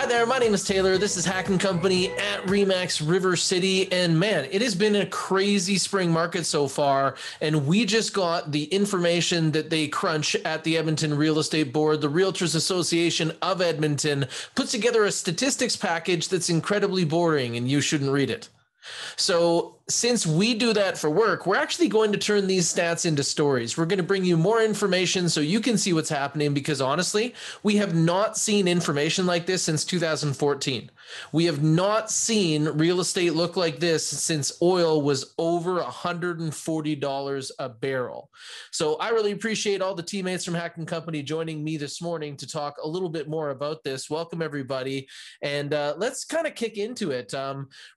Hi there, my name is Taylor. This is Hack & Company at RE/MAX River City. And man, it has been a crazy spring market so far. And we just got the information that they crunch at the Edmonton Real Estate Board. The Realtors Association of Edmonton puts together a statistics package that's incredibly boring and you shouldn't read it. So since we do that for work, we're actually going to turn these stats into stories. We're going to bring you more information so you can see what's happening, because honestly, we have not seen information like this since 2014. We have not seen real estate look like this since oil was over $140 a barrel. So I really appreciate all the teammates from Hack & Company joining me this morning to talk a little bit more about this. Welcome, everybody. And let's kind of kick into it.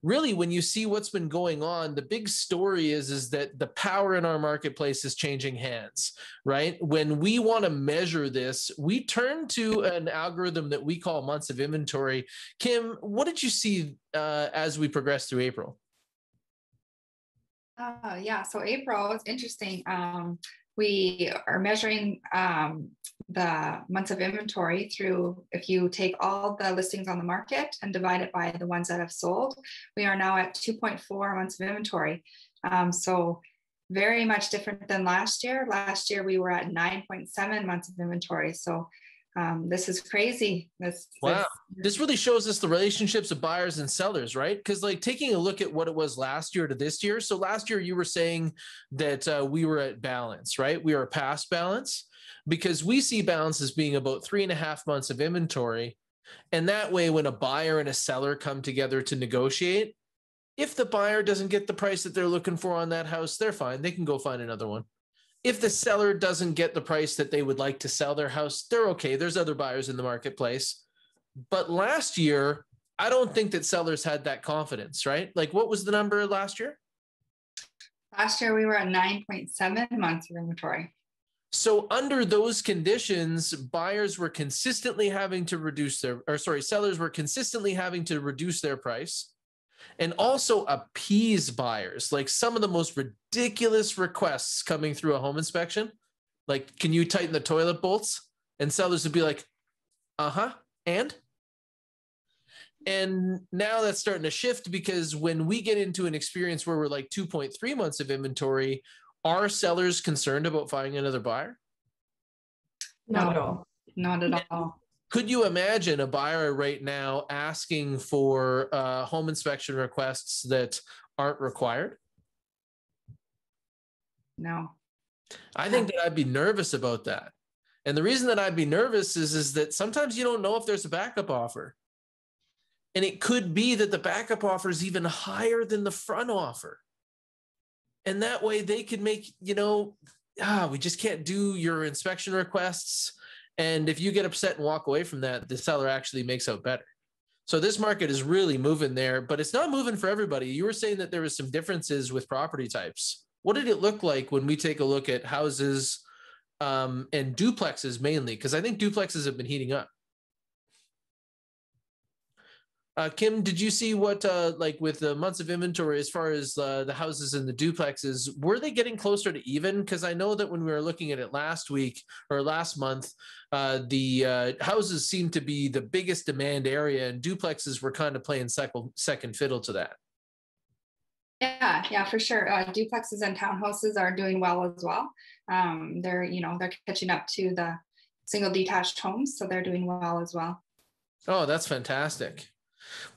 Really, when you see what's been going on, the big story is that the power in our marketplace is changing hands, right? When we want to measure this, we turn to an algorithm that we call months of inventory. Kim, what did you see as we progress through April? Yeah, so April is interesting. We are measuring the months of inventory through, if you take all the listings on the market and divide it by the ones that have sold, we are now at 2.4 months of inventory. So very much different than last year. Last year, we were at 9.7 months of inventory. So this is crazy. This really shows us the relationships of buyers and sellers, right? Because like taking a look at what it was last year to this year. So last year you were saying that we were at balance, right? We are past balance, because we see balance as being about 3.5 months of inventory. And that way, when a buyer and a seller come together to negotiate, if the buyer doesn't get the price that they're looking for on that house, they're fine. They can go find another one. If the seller doesn't get the price that they would like to sell their house, they're okay. There's other buyers in the marketplace. But last year, I don't think that sellers had that confidence, right? Like, what was the number last year? Last year, we were at 9.7 months of inventory. So under those conditions, buyers were consistently having to reduce sellers were consistently having to reduce their price, and also appease buyers. Like some of the most ridiculous requests coming through a home inspection, like, can you tighten the toilet bolts? And sellers would be like, and now that's starting to shift, because when we get into an experience where we're like 2.3 months of inventory, are sellers concerned about finding another buyer? Not at all. Not at all. Could you imagine a buyer right now asking for home inspection requests that aren't required? No. I think that I'd be nervous about that. And the reason that I'd be nervous is that sometimes you don't know if there's a backup offer. And it could be that the backup offer is even higher than the front offer. And that way they could make, we just can't do your inspection requests. And if you get upset and walk away from that, the seller actually makes out better. So this market is really moving there, but it's not moving for everybody. You were saying that there was some differences with property types. What did it look like when we take a look at houses and duplexes mainly? Because I think duplexes have been heating up. Kim, did you see what, like with the months of inventory, as far as the houses and the duplexes, were they getting closer to even? Because I know that when we were looking at it last week or last month, the houses seemed to be the biggest demand area, and duplexes were kind of playing second fiddle to that. Yeah, for sure. Duplexes and townhouses are doing well as well. They're catching up to the single detached homes, so they're doing well as well. Oh, that's fantastic.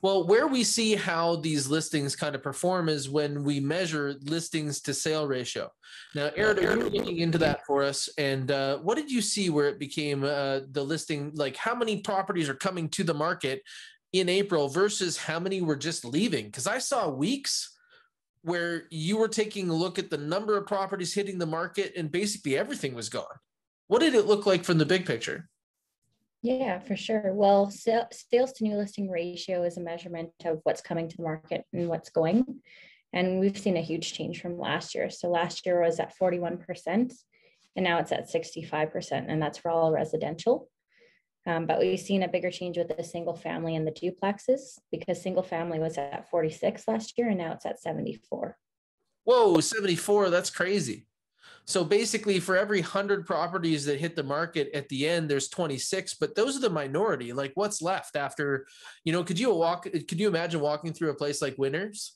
Well, where we see how these listings kind of perform is when we measure listings to sale ratio. Now, Aaron, you're looking into that for us. And what did you see where it became the listing? Like how many properties are coming to the market in April versus how many were just leaving? Because I saw weeks where you were taking a look at the number of properties hitting the market and basically everything was gone. What did it look like from the big picture? Yeah, for sure. Well, sales to new listing ratio is a measurement of what's coming to the market and what's going. And we've seen a huge change from last year. So last year was at 41%, and now it's at 65%, and that's for all residential. But we've seen a bigger change with the single family and the duplexes, because single family was at 46 last year, and now it's at 74. Whoa, 74, that's crazy. So basically for every 100 properties that hit the market at the end, there's 26, but those are the minority. Like what's left after, could you imagine walking through a place like Winners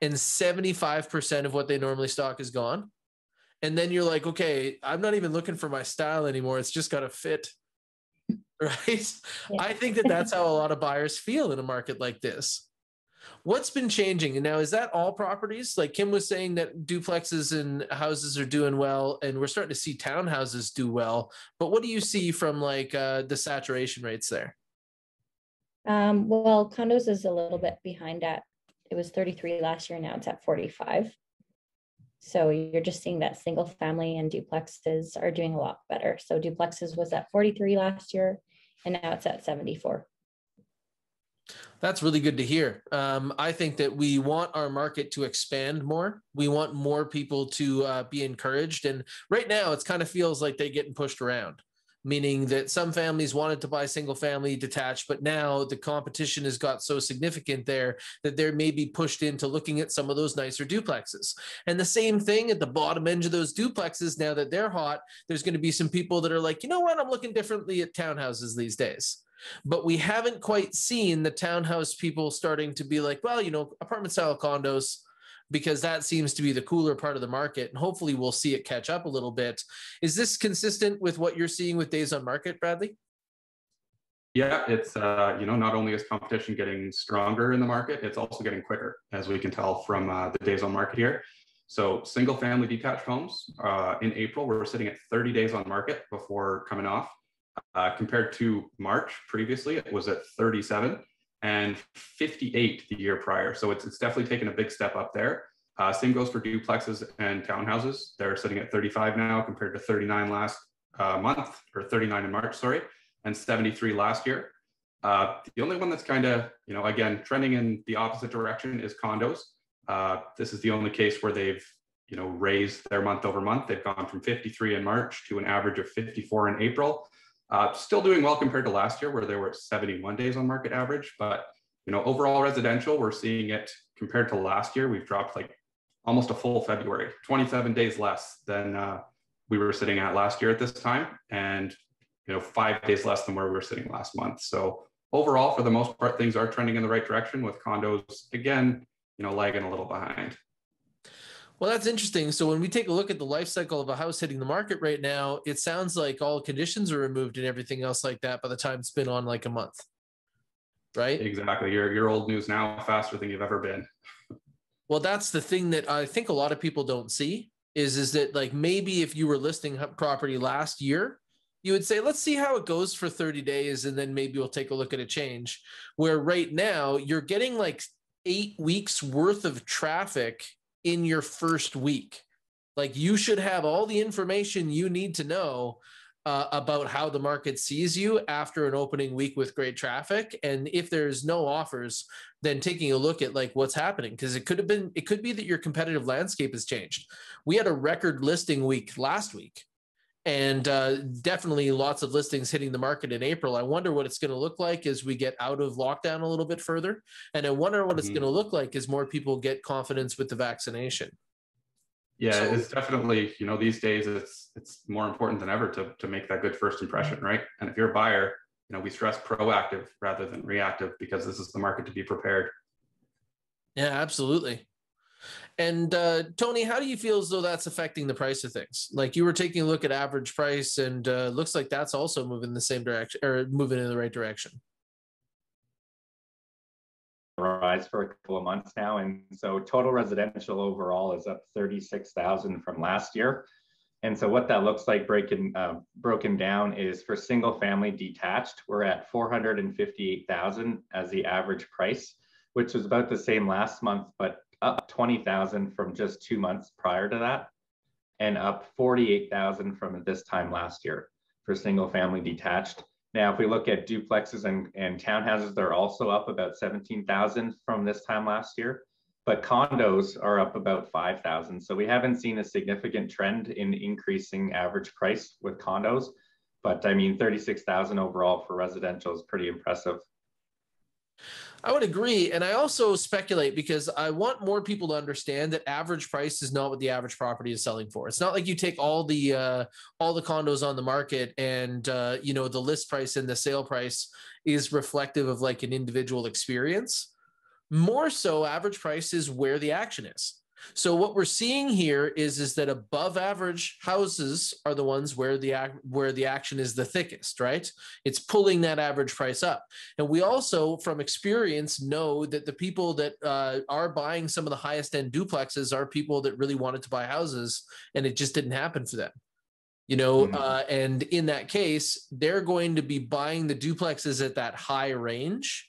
and 75% of what they normally stock is gone? And then you're like, okay, I'm not even looking for my style anymore. It's just got to fit. Right. Yeah. I think that that's how a lot of buyers feel in a market like this. What's been changing? And now, is that all properties? Like Kim was saying that duplexes and houses are doing well, and we're starting to see townhouses do well. But what do you see from like the saturation rates there? Well, condos is a little bit behind at, it was 33 last year. Now it's at 45. So you're just seeing that single family and duplexes are doing a lot better. So duplexes was at 43 last year, and now it's at 74. That's really good to hear. I think that we want our market to expand more. We want more people to be encouraged. And right now, it kind of feels like they're getting pushed around, meaning that some families wanted to buy single family detached, but now the competition has got so significant there that they're maybe pushed into looking at some of those nicer duplexes. And the same thing at the bottom end of those duplexes, now that they're hot, there's going to be some people that are like, you know what, I'm looking differently at townhouses these days. But we haven't quite seen the townhouse people starting to be like, well, apartment style condos, because that seems to be the cooler part of the market. And hopefully we'll see it catch up a little bit. Is this consistent with what you're seeing with days on market, Bradley? Yeah, it's, not only is competition getting stronger in the market, it's also getting quicker, as we can tell from the days on market here. So single family detached homes in April, we're sitting at 30 days on market before coming off. Compared to March previously, it was at 37 and 58 the year prior. So it's definitely taken a big step up there. Same goes for duplexes and townhouses. They're sitting at 35 now compared to 39 last month, or 39 in March, sorry, and 73 last year. The only one that's kind of, again, trending in the opposite direction is condos. This is the only case where they've, raised their month over month. They've gone from 53 in March to an average of 54 in April. Still doing well compared to last year, where there were 71 days on market average. But overall residential, we're seeing it compared to last year. We've dropped like almost a full February, 27 days less than we were sitting at last year at this time, and 5 days less than where we were sitting last month. So overall, for the most part, things are trending in the right direction, with condos again, lagging a little behind. Well, that's interesting. So when we take a look at the life cycle of a house hitting the market right now, it sounds like all conditions are removed and everything else like that by the time it's been on like a month, right? Exactly. You're old news now, faster than you've ever been. Well, that's the thing that I think a lot of people don't see is that like maybe if you were listing property last year, you would say, let's see how it goes for 30 days and then maybe we'll take a look at a change. Where right now you're getting like 8 weeks worth of traffic in your first week. Like you should have all the information you need to know about how the market sees you after an opening week with great traffic. And if there's no offers, then taking a look at like what's happening, because it could be that your competitive landscape has changed. We had a record listing week last week, and definitely lots of listings hitting the market in April. I wonder what it's going to look like as we get out of lockdown a little bit further. And I wonder what it's going to look like as more people get confidence with the vaccination. Yeah, so, it's definitely, these days it's more important than ever to make that good first impression, right? And if you're a buyer, we stress proactive rather than reactive, because this is the market to be prepared. Yeah, absolutely. And Tony, how do you feel as though that's affecting the price of things? Like you were taking a look at average price, and looks like that's also moving in the same direction, or moving in the right direction. Rise for a couple of months now, and so total residential overall is up 36,000 from last year. And so what that looks like broken down is for single family detached, we're at 458,000 as the average price, which was about the same last month, but up 20,000 from just 2 months prior to that, and up 48,000 from this time last year for single family detached. Now, if we look at duplexes and townhouses, they're also up about 17,000 from this time last year, but condos are up about 5,000. So we haven't seen a significant trend in increasing average price with condos, but I mean, 36,000 overall for residential is pretty impressive. I would agree. And I also speculate because I want more people to understand that average price is not what the average property is selling for. It's not like you take all the condos on the market and you know, the list price and the sale price is reflective of like an individual experience. More so, average price is where the action is. So what we're seeing here is that above average houses are the ones where the action is the thickest, right? It's pulling that average price up. And we also, from experience, know that the people that are buying some of the highest end duplexes are people that really wanted to buy houses, and it just didn't happen for them. You know, and in that case, they're going to be buying the duplexes at that high range,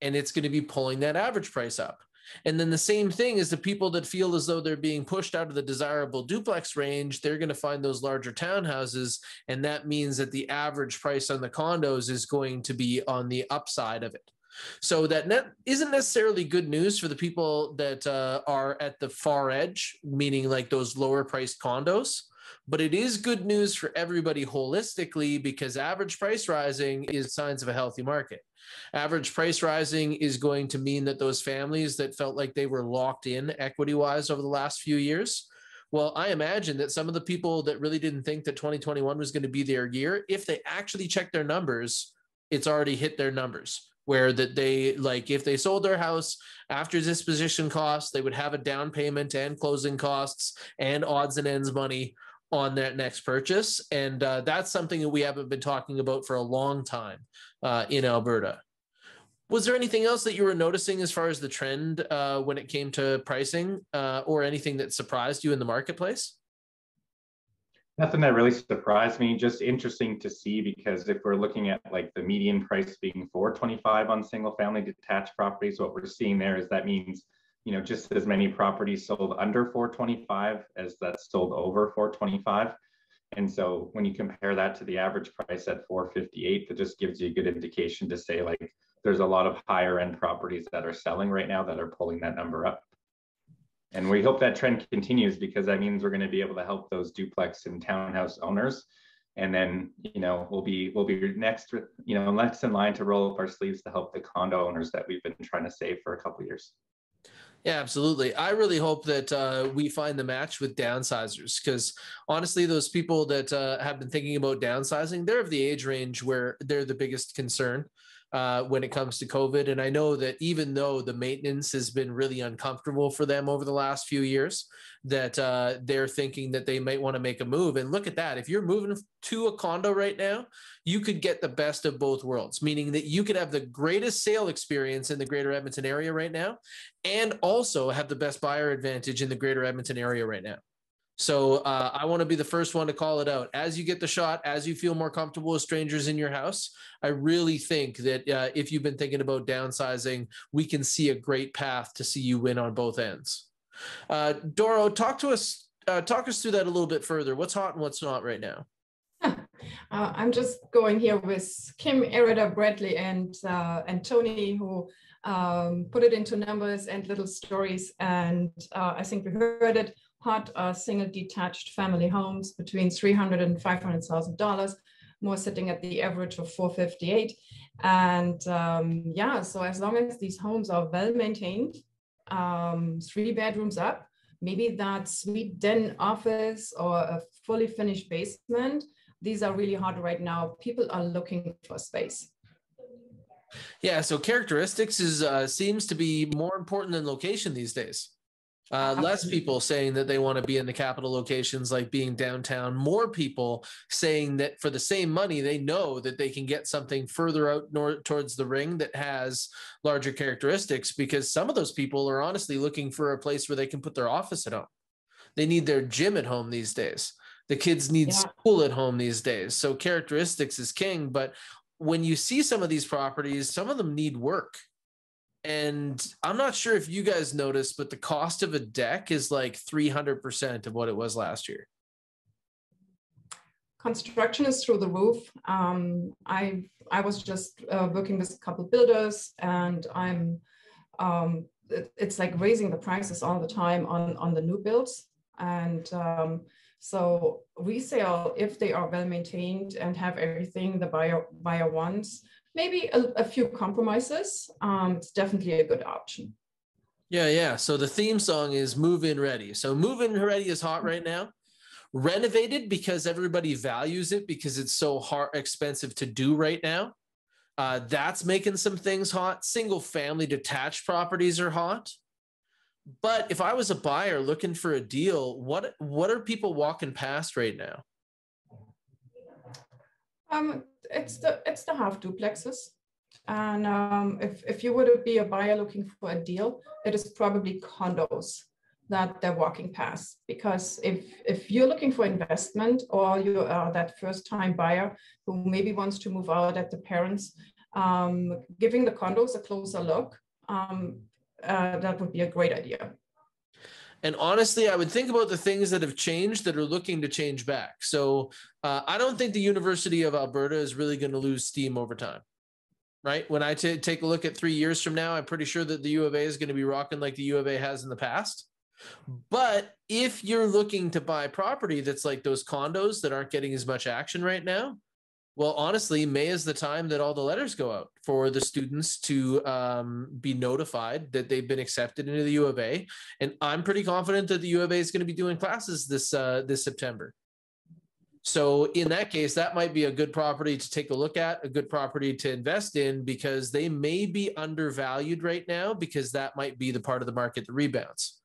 and it's going to be pulling that average price up. And then the same thing is the people that feel as though they're being pushed out of the desirable duplex range, they're going to find those larger townhouses. And that means that the average price on the condos is going to be on the upside of it. So that isn't necessarily good news for the people that are at the far edge, meaning like those lower priced condos. But it is good news for everybody holistically, because average price rising is signs of a healthy market. Average price rising is going to mean that those families that felt like they were locked in equity-wise over the last few years, well, I imagine that some of the people that really didn't think that 2021 was going to be their year, if they actually check their numbers, it's already hit their numbers. Where that they, like, if they sold their house after disposition costs, they would have a down payment and closing costs and odds and ends money on that next purchase. And that's something that we haven't been talking about for a long time in Alberta. Was there anything else that you were noticing as far as the trend when it came to pricing or anything that surprised you in the marketplace? Nothing that really surprised me, just interesting to see, because if we're looking at like the median price being $425 on single family detached properties, what we're seeing there is that means, you know, just as many properties sold under $425 as that sold over $425. And so when you compare that to the average price at $458, that just gives you a good indication to say, like, there's a lot of higher end properties that are selling right now that are pulling that number up. And we hope that trend continues, because that means we're going to be able to help those duplex and townhouse owners. And then, you know, we'll be next, you know, next in line to roll up our sleeves to help the condo owners that we've been trying to save for a couple of years. Yeah, absolutely. I really hope that we find the match with downsizers, because honestly, those people that have been thinking about downsizing, they're of the age range where they're the biggest concern when it comes to COVID. And I know that even though the maintenance has been really uncomfortable for them over the last few years, that they're thinking that they might want to make a move. And look at that. If you're moving to a condo right now, you could get the best of both worlds, meaning that you could have the greatest sale experience in the greater Edmonton area right now, and also have the best buyer advantage in the greater Edmonton area right now. So I want to be the first one to call it out. As you get the shot, as you feel more comfortable with strangers in your house, I really think that if you've been thinking about downsizing, we can see a great path to see you win on both ends. Doro, talk us through that a little bit further. What's hot and what's not right now? I'm just going here with Kim, Erida, Bradley, and Tony, who put it into numbers and little stories. And I think we heard it. Hot single detached family homes between $300,000 and $500,000, more sitting at the average of $458,000. And yeah, so as long as these homes are well maintained, 3 bedrooms up, maybe that suite den office or a fully finished basement, these are really hot right now. People are looking for space. Yeah, so characteristics seems to be more important than location these days. Less people saying that they want to be in the capital locations, like being downtown. More people saying that for the same money, they know that they can get something further out north towards the ring that has larger characteristics, because some of those people are honestly looking for a place where they can put their office at home. They need their gym at home these days. The kids need school at home these days. So characteristics is king. But when you see some of these properties, some of them need work. And I'm not sure if you guys noticed, but the cost of a deck is like 300% of what it was last year. Construction is through the roof. I was just working with a couple builders, and it's like raising the prices all the time on the new builds. And so resale, if they are well maintained and have everything the buyer wants, maybe a few compromises, it's definitely a good option. Yeah. So the theme song is move-in ready. So move-in ready is hot right now. Renovated because everybody values it because it's so expensive to do right now. That's making some things hot. Single family detached properties are hot. But if I was a buyer looking for a deal, what are people walking past right now? It's the half duplexes. And if you would be a buyer looking for a deal, it is probably condos that they're walking past. Because if you're looking for investment, or you are that first-time buyer who maybe wants to move out at the parents, giving the condos a closer look, that would be a great idea. And honestly, I would think about the things that have changed that are looking to change back. So I don't think the University of Alberta is really going to lose steam over time. Right? When I take a look at 3 years from now, I'm pretty sure that the U of A is going to be rocking like the U of A has in the past. But if you're looking to buy property that's like those condos that aren't getting as much action right now, well, honestly, May is the time that all the letters go out for the students to be notified that they've been accepted into the U of A. And I'm pretty confident that the U of A is going to be doing classes this September. So in that case, that might be a good property to take a look at, a good property to invest in, because they may be undervalued right now, because that might be the part of the market that rebounds.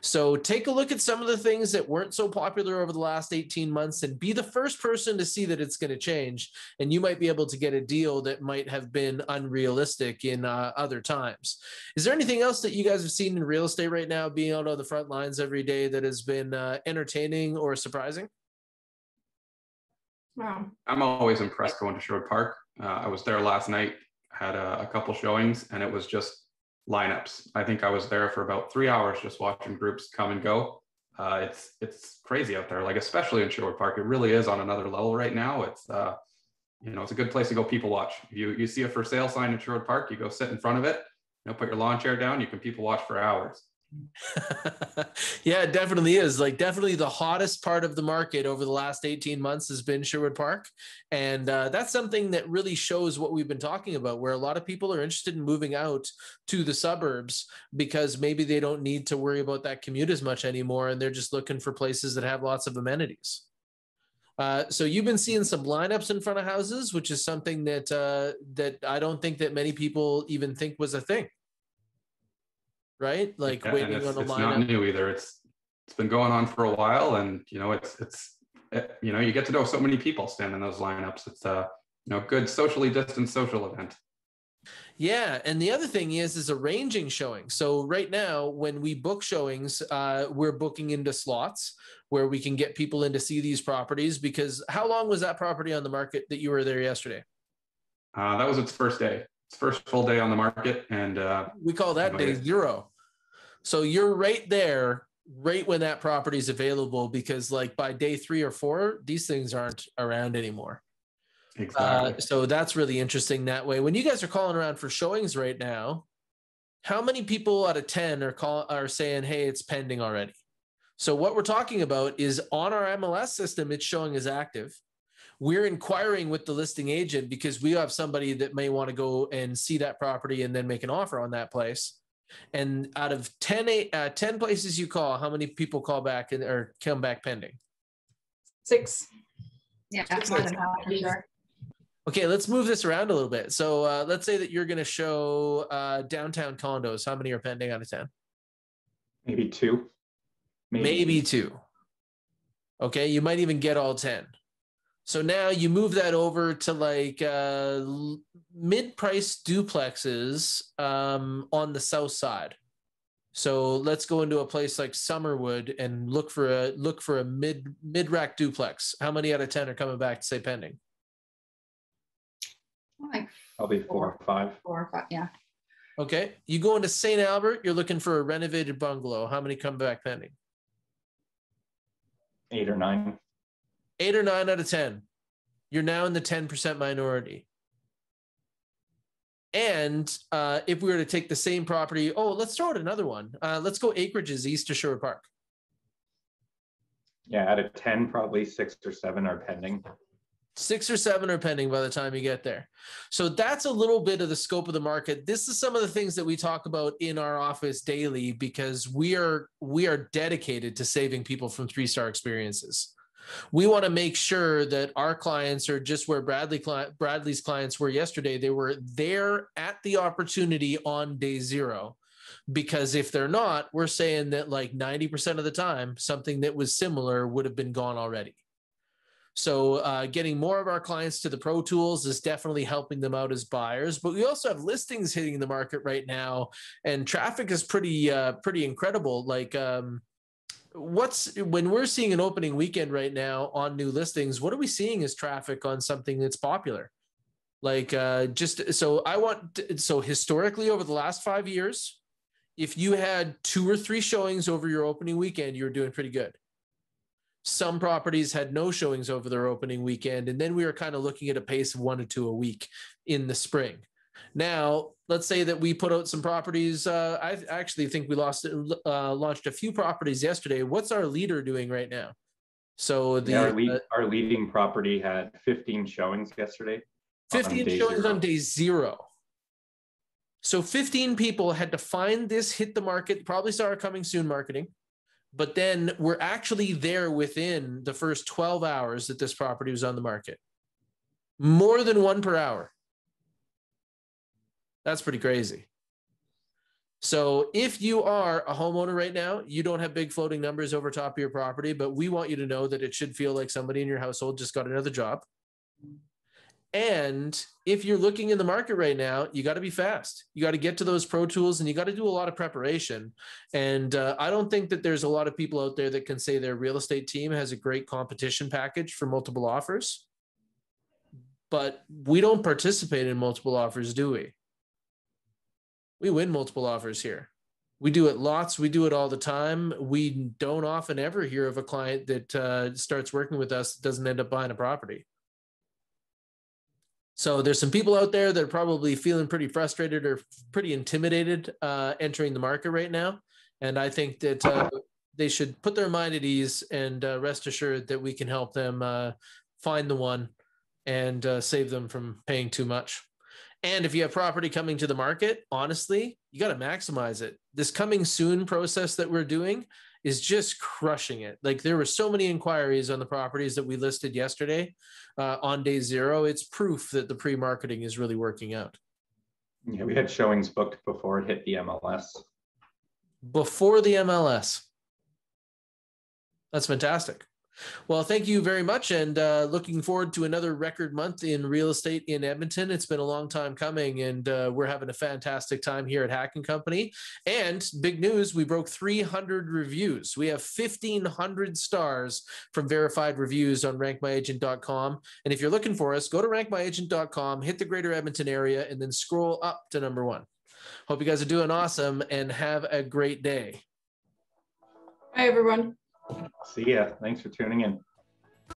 So take a look at some of the things that weren't so popular over the last 18 months and be the first person to see that it's going to change. And you might be able to get a deal that might have been unrealistic in other times. Is there anything else that you guys have seen in real estate right now, being out on the front lines every day, that has been entertaining or surprising? Wow. I'm always impressed going to Sherwood Park. I was there last night, had a couple showings, and it was just lineups. I think I was there for about 3 hours just watching groups come and go. It's crazy out there, like especially in Sherwood Park. It really is on another level right now. It's it's a good place to go people watch. You see a for sale sign in Sherwood Park, you go sit in front of it, put your lawn chair down, you can people watch for hours. Yeah, it definitely is. Like, definitely the hottest part of the market over the last 18 months has been Sherwood Park. And that's something that really shows what we've been talking about, where a lot of people are interested in moving out to the suburbs because maybe they don't need to worry about that commute as much anymore. And they're just looking for places that have lots of amenities. So you've been seeing some lineups in front of houses, which is something that that I don't think that many people even think was a thing. Right? Like, yeah, waiting on a lineup. It's not new either. It's been going on for a while, and you get to know so many people standing in those lineups. It's a good socially distanced social event. Yeah, and the other thing is arranging showings. So right now, when we book showings, we're booking into slots where we can get people in to see these properties. Because how long was that property on the market that you were there yesterday? That was its first day. Its first full day on the market, and we call that day zero. So you're right there, right when that property is available, because like by day 3 or 4, these things aren't around anymore. Exactly. So that's really interesting that way. When you guys are calling around for showings right now, how many people out of 10 are saying, hey, it's pending already? So what we're talking about is on our MLS system, it's showing as active. We're inquiring with the listing agent because we have somebody that may want to go and see that property and then make an offer on that place. And out of 10 places you call, how many people call back or come back pending? 6. Yeah, more than half for sure. Okay, let's move this around a little bit. So let's say that you're going to show downtown condos. How many are pending out of 10? Maybe 2. Maybe 2. Okay, you might even get all 10. So now you move that over to like mid-price duplexes on the south side. So let's go into a place like Summerwood and look for a mid-rack duplex. How many out of 10 are coming back to say pending? Like probably 4 or 5. 4 or 5, yeah. Okay, you go into St. Albert, you're looking for a renovated bungalow. How many come back pending? 8 or 9. 8 or 9 out of 10. You're now in the 10% minority. And if we were to take the same property, let's throw out another one. Let's go acreages east of Sherwood Park. Yeah, out of 10, probably 6 or 7 are pending. 6 or 7 are pending by the time you get there. So that's a little bit of the scope of the market. This is some of the things that we talk about in our office daily, because we are dedicated to saving people from 3-star experiences. We want to make sure that our clients are just where Bradley's clients were yesterday. They were there at the opportunity on day 0. Because if they're not, we're saying that like 90% of the time, something that was similar would have been gone already. So getting more of our clients to the Pro Tools is definitely helping them out as buyers. But we also have listings hitting the market right now, and traffic is pretty incredible. Like when we're seeing an opening weekend right now on new listings, what are we seeing as traffic on something that's popular? Like so historically over the last 5 years, if you had 2 or 3 showings over your opening weekend, you were doing pretty good. Some properties had no showings over their opening weekend, and then we were kind of looking at a pace of 1 to 2 a week in the spring. Now, let's say that we put out some properties. I actually think we launched a few properties yesterday. What's our leader doing right now? So our leading property had 15 showings yesterday. 15 showings on day 0. So 15 people had to find this, hit the market, probably saw our coming soon marketing. But then we're actually there within the first 12 hours that this property was on the market. More than 1 per hour. That's pretty crazy. So if you are a homeowner right now, you don't have big floating numbers over top of your property, but we want you to know that it should feel like somebody in your household just got another job. And if you're looking in the market right now, you got to be fast. You got to get to those Pro Tools, and you got to do a lot of preparation. And I don't think that there's a lot of people out there that can say their real estate team has a great competition package for multiple offers. But we don't participate in multiple offers, do we? We win multiple offers here. We do it lots. We do it all the time. We don't often ever hear of a client that starts working with us that doesn't end up buying a property. So there's some people out there that are probably feeling pretty frustrated or pretty intimidated entering the market right now. And I think that they should put their mind at ease and rest assured that we can help them find the one and save them from paying too much. And if you have property coming to the market, honestly, you got to maximize it. This coming soon process that we're doing is just crushing it. Like, there were so many inquiries on the properties that we listed yesterday on day 0. It's proof that the pre-marketing is really working out. Yeah, we had showings booked before it hit the MLS. Before the MLS. That's fantastic. Well, thank you very much, and looking forward to another record month in real estate in Edmonton. It's been a long time coming, and we're having a fantastic time here at HACK&Co. And big news, we broke 300 reviews. We have 1,500 stars from verified reviews on rankmyagent.com. And if you're looking for us, go to rankmyagent.com, hit the greater Edmonton area, and then scroll up to number 1. Hope you guys are doing awesome, and have a great day. Bye, everyone. See ya. Thanks for tuning in.